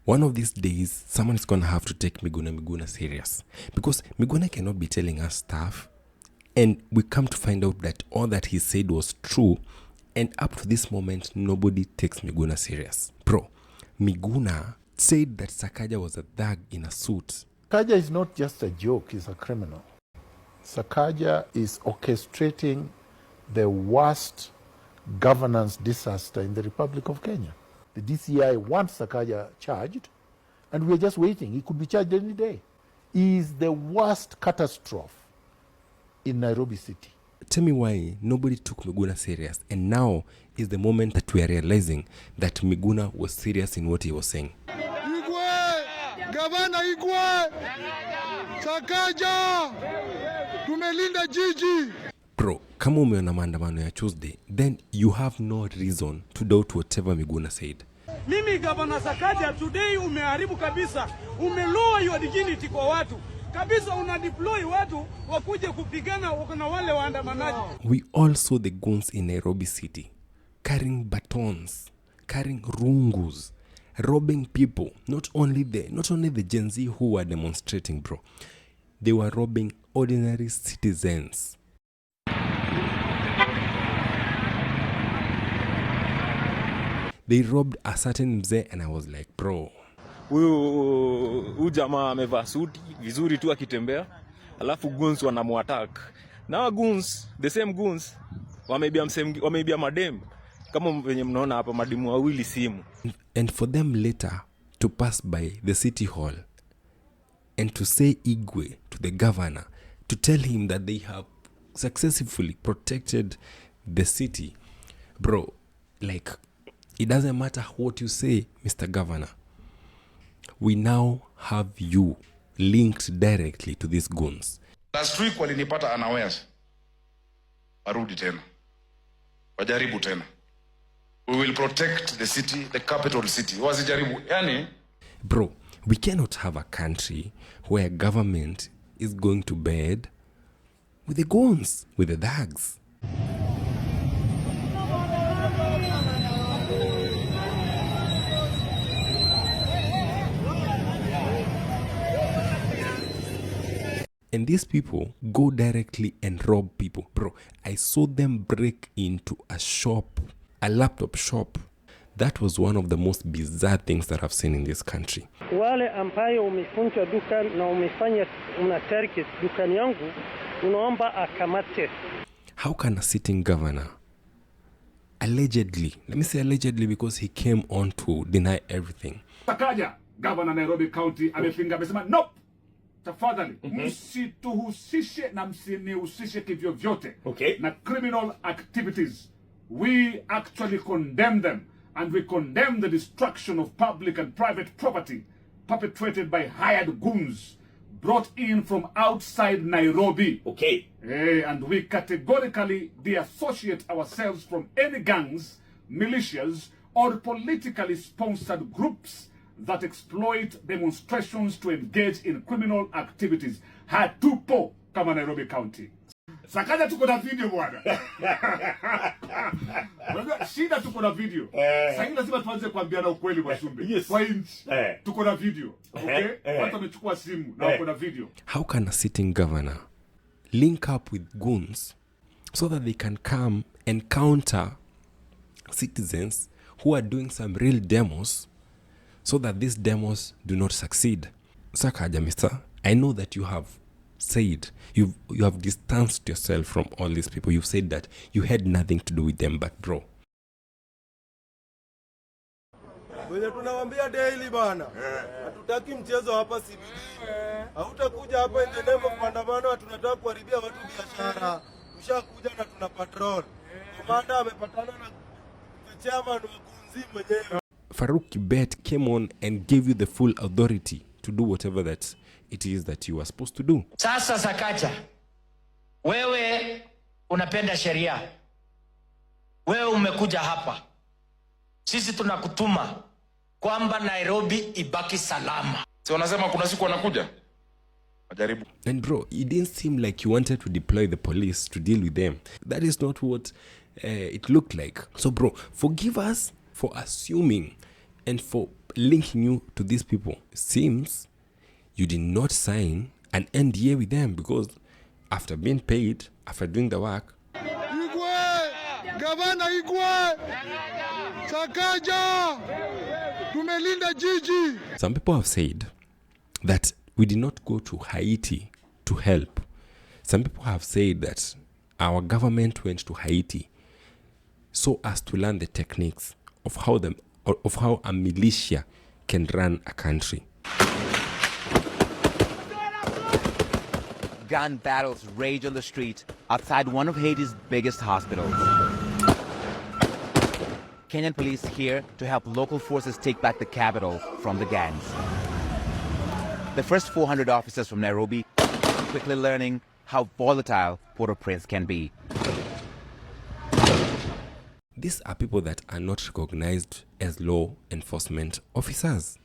One of these days, someone is going to have to take Miguna serious. Because Miguna cannot be telling us stuff. And we come to find out that all that he said was true. And up to this moment, nobody takes Miguna serious. Bro, Miguna said that Sakaja was a thug in a suit. Sakaja is not just a joke, he's a criminal. Sakaja is orchestrating the worst governance disaster in the Republic of Kenya. The DCI wants Sakaja charged, and we're just waiting. He could be charged any day. He is the worst catastrophe in Nairobi City. Tell me why nobody took Miguna serious, and now is the moment that we are realizing that Miguna was serious in what he was saying. Igwe! Gavana Igwe! Sakaja! Tumelinda jiji! Bro, kama umeona maandamano ya Tuesday, then you have no reason to doubt whatever Miguna said. Mimi Gavana Sakaja, today umeharibu kabisa. Umeloa your dignity kwa watu. Kabisa unadeploy watu wakuje kupigana na wale waandamanaji. We all saw the goons in Nairobi City carrying batons, carrying rungus, robbing people. Not only the Gen Z who were demonstrating, bro. They were robbing ordinary citizens. They robbed a certain mzee, and I was like, bro. Huyu jamaa amevaa suti vizuri tu akitembea, alafu goons wanamuattack. Na goons, the same goons, wameibia madem kama venye mnaona hapa, mademu wawili simu. And for them later to pass by the city hall and to say Igwe to the governor, to tell him that they have successfully protected the city. Bro, like, it doesn't matter what you say, Mr. Governor. We now have you linked directly to these goons. Last week walinipata unawares. Warudi tena. Wajaribu tena. We will protect the city, the capital city. Wasijaribu. Yani, bro, we cannot have a country where government is going to bed with the goons, with the thugs. And these people go directly and rob people. Bro, I saw them break into a shop, a laptop shop. That was one of the most bizarre things that I've seen in this country. Wale ambayo umefunja duka na umefanya unatariki dukani yangu, unaomba akamate. How can a sitting governor allegedly, let me say allegedly because he came on to deny everything. Sakaja, Governor Nairobi County, amepinga, amesema nope. Tafadhali, msituhusishe na msinihusishe kivyo vyote na criminal activities. We actually condemn them, and we condemn the destruction of public and private property perpetrated by hired goons brought in from outside Nairobi. And we categorically deassociate ourselves from any gangs, militias, or politically sponsored groups that exploit demonstrations to engage in criminal activities. Hatupo kama Nairobi County. Sakaja tuko na video bwana. Shida tuko na video. Sasa lazima tuanze kuambiana ukweli Mwashumbe. Kwa inchi. Tuko na video. Watu wamechukua simu na wako na video. How can a sitting governor link up with goons so that they can come and counter citizens who are doing some real demos, so that these demos do not succeed? Sakaja, mister, I know that you have said, you have distanced yourself from all these people. You've said that you had nothing to do with them, but bro. Wewe tunawambia daily bana. Hatutaki mchezo hapa CBD. Hautakuja hapa in the name of maandamano, tunataka kuharibia watu biashara. Tushakuja na tuna patrol. Komanda amepatana na chairman wa Gunzi mwenyewe. Farouk Kibet came on and gave you the full authority to do whatever that it is that you are supposed to do. Sasa Sakaja, wewe unapenda sheria. Wewe umekuja hapa. Sisi tunakutuma kwamba Nairobi ibaki salama. Si wanasema kuna siku wanakuja? Wajaribu. And bro, it didn't seem like you wanted to deploy the police to deal with them. That is not what it looked like. So bro, forgive us for assuming and for linking you to these people. Seems you did not sign an NDA with them because after being paid, after doing the work, Igwe, Gavana Igwe, Sakaja, tumelinda jiji. Some people have said that we did not go to Haiti to help. Some people have said that our government went to Haiti so as to learn the techniques of how a militia can run a country. Gun battles rage on the street outside one of Haiti's biggest hospitals. Kenyan police here to help local forces take back the capital from the gangs. The first 400 officers from Nairobi quickly learning how volatile Port-au-Prince can be. These are people that are not recognized as law enforcement officers,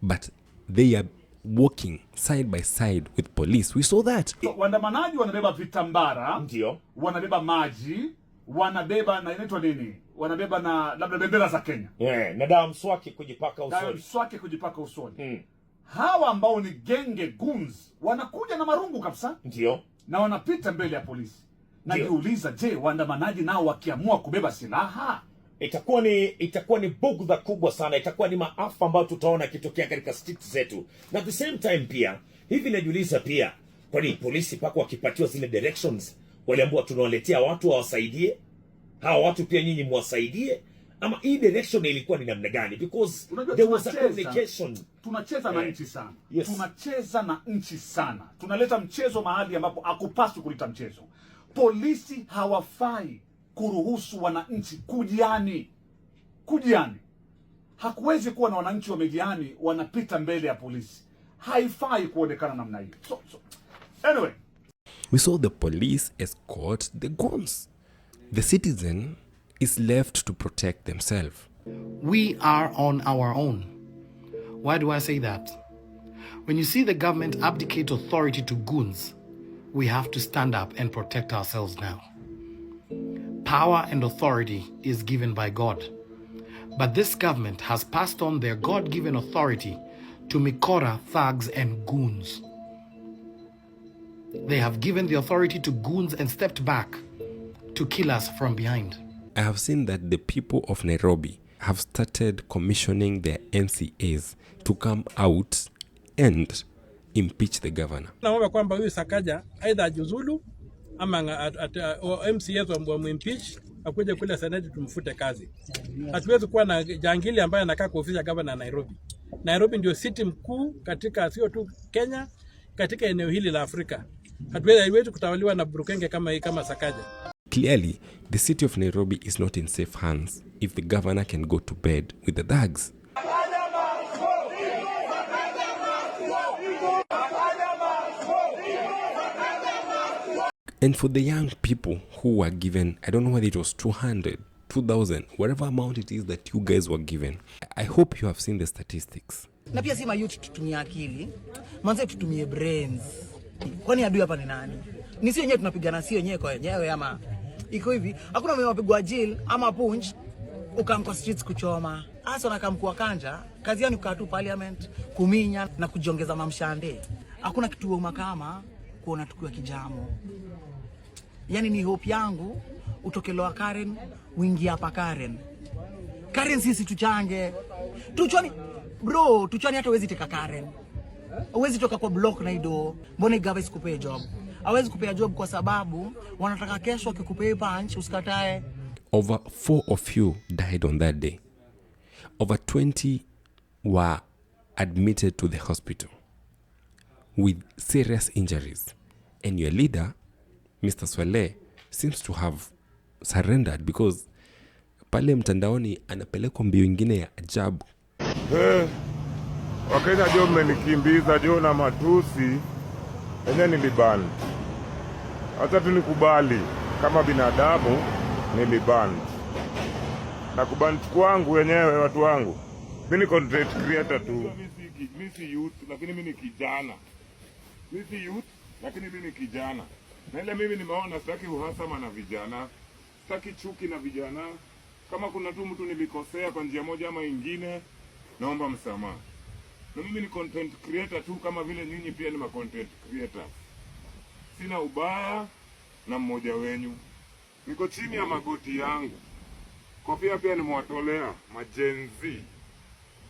but they are working side by side with police. We saw that. So, waandamanaji wanabeba vitambara, Ndio. wanabeba maji, wanabeba na inaitwa nini? Wanabeba na labda bendera za Kenya. Na dawa mswaki kujipaka usoni. Dawa mswaki kujipaka usoni. Hawa ambao ni genge goons wanakuja na marungu kabisa. Ndio. Na wanapita mbele ya polisi. Najiuliza, je, waandamanaji nao wakiamua kubeba silaha? Itakuwa ni bugdha kubwa sana, itakuwa ni maafa ambayo tutaona kitokea katika streets zetu. Na at the same time pia, hivi najiuliza pia, kwani polisi pako wakipatiwa zile directions, waliambiwa tunawaletea watu wawasaidie? Hawa watu pia nyinyi mwasaidie? Ama hii direction ilikuwa ni namna gani? Because there was a communication. Tunacheza na nchi sana. Yes. Tunacheza na nchi sana. Tunaleta mchezo mahali ambapo hakupaswi kuleta mchezo. Polisi hawafai kuruhusu wananchi kujiani. Hakuwezi kuwa na wananchi wamejiani wanapita mbele ya polisi. Haifai kuonekana namna hiyo. So anyway, we saw the police escort the goons. The citizen is left to protect themselves. We are on our own. Why do I say that? When you see the government abdicate authority to goons, we have to stand up and protect ourselves now. Power and authority is given by God. But this government has passed on their God-given authority to Mikora, thugs, and goons. They have given the authority to goons and stepped back to kill us from behind. I have seen that the people of Nairobi have started commissioning their MCAs to come out and impeach the governor. Naomba kwamba huyu Sakaja aidha ajuzulu ama MCAs wamwimpeach akuje kule Senate tumfute kazi. Hatuwezi kuwa na jangili ambaye anakaa kwa ofisi ya governor Nairobi. Nairobi ndio city mkuu katika sio tu Kenya, katika eneo hili la Afrika. Hatuwezi kutawaliwa na burukenge kama Sakaja. Clearly, the city of Nairobi is not in safe hands if the governor can go to bed with the thugs. And for the young people who were given, I don't know whether it was 200, 2,000, whatever amount it is that you guys were given, I hope you have seen the statistics. Na pia si mayouth tutumie akili, manze tutumie brains. Kwani adui hapa ni nani? Ni sisi wenyewe tunapigana, si wenyewe kwa wenyewe ama iko hivi. Hakuna mwenye wapigwa jail ama punch ukamko streets kuchoma. Hasa unakamkua kanja, kazi yao ni kukaa tu parliament, kuminya na kujiongeza mamshande. Hakuna kitu wa makama kuona tukiwa kijamo. Yani ni hope yangu utokeloa Karen uingia hapa Karen. Karen sisi tuchange. Tuchoni bro, tuchoni hata uwezi teka Karen. Uwezi toka kwa block na ido. Mbona igava isikupee job? Hawezi kupea job kwa sababu wanataka kesho akikupea punch usikatae. Over 4 of you died on that day. Over 20 were admitted to the hospital with serious injuries. And your leader, Mr. Swale, seems to have surrendered because pale mtandaoni anapelekwa mbio ingine ya ajabu. Wakenya jo mmenikimbiza jo na matusi. Enye nilibani. Hata tunikubali kama binadamu nilibani. Na kubani kwangu wenyewe watu wangu. Mimi ni content creator tu. Mimi si youth lakini mimi ni kijana. Mimi si youth lakini mimi ni kijana. Na ile mimi nimeona sitaki uhasama na vijana. Sitaki chuki na vijana. Kama kuna tu mtu nilikosea kwa njia moja ama ingine, naomba msamaha. Na mimi ni content creator tu kama vile nyinyi pia ni ma content creators. Sina ubaya na mmoja wenyu. Niko chini ya magoti yangu. Kofia pia nimewatolea majenzi.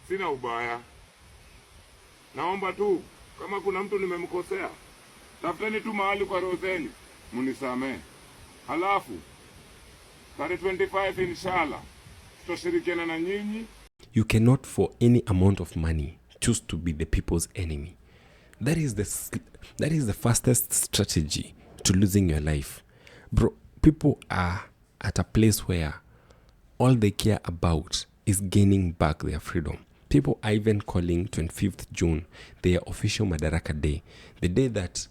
Sina ubaya. Naomba tu kama kuna mtu nimemkosea, tafuteni tu mahali kwa roho zenu munisamee. Halafu tarehe 25 inshallah tutashirikiana na nyinyi. You cannot for any amount of money choose to be the people's enemy. That is the fastest strategy to losing your life. Bro, people are at a place where all they care about is gaining back their freedom. People are even calling 25th June their official Madaraka Day, the day that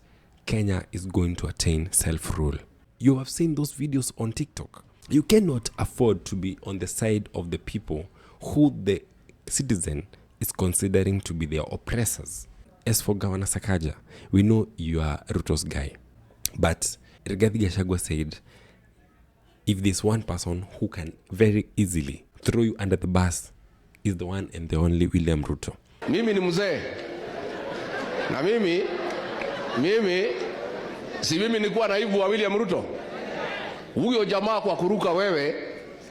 Kenya is going to attain self-rule. You have seen those videos on TikTok. You cannot afford to be on the side of the people who the citizen is considering to be their oppressors. As for Governor Sakaja, we know you are Ruto's guy. But Rigathi Gachagua said, if there's one person who can very easily throw you under the bus, is the one and the only William Ruto. Mimi ni mzee. Na mimi si mimi nilikuwa naibu wa William Ruto. Huyo jamaa kwa kuruka wewe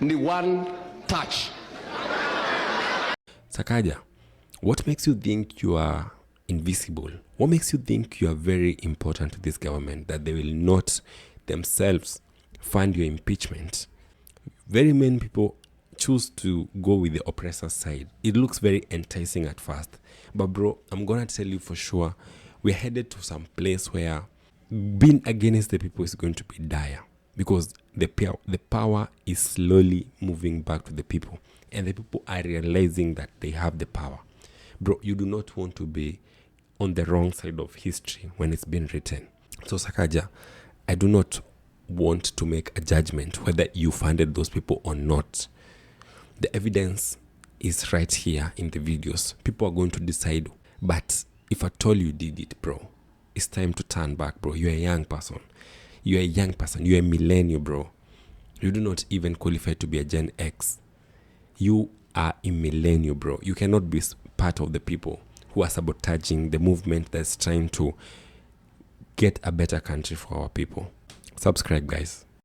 ni one touch. Sakaja, what makes you think you are invisible? What makes you think you are very important to this government, that they will not themselves fund your impeachment? Very many people choose to go with the oppressor's side. It looks very enticing at first. But bro, I'm going to tell you for sure, we're headed to some place where being against the people is going to be dire. Because the power is slowly moving back to the people. And the people are realizing that they have the power. Bro, you do not want to be on the wrong side of history when it's been written. So Sakaja, I do not want to make a judgment whether you funded those people or not. The evidence is right here in the videos. People are going to decide. But if at all you did it, bro, it's time to turn back, bro. You're a young person. You're a young person. You're a millennial, bro. You do not even qualify to be a Gen X. You are a millennial, bro. You cannot be part of the people who are sabotaging the movement that's trying to get a better country for our people. Subscribe, guys.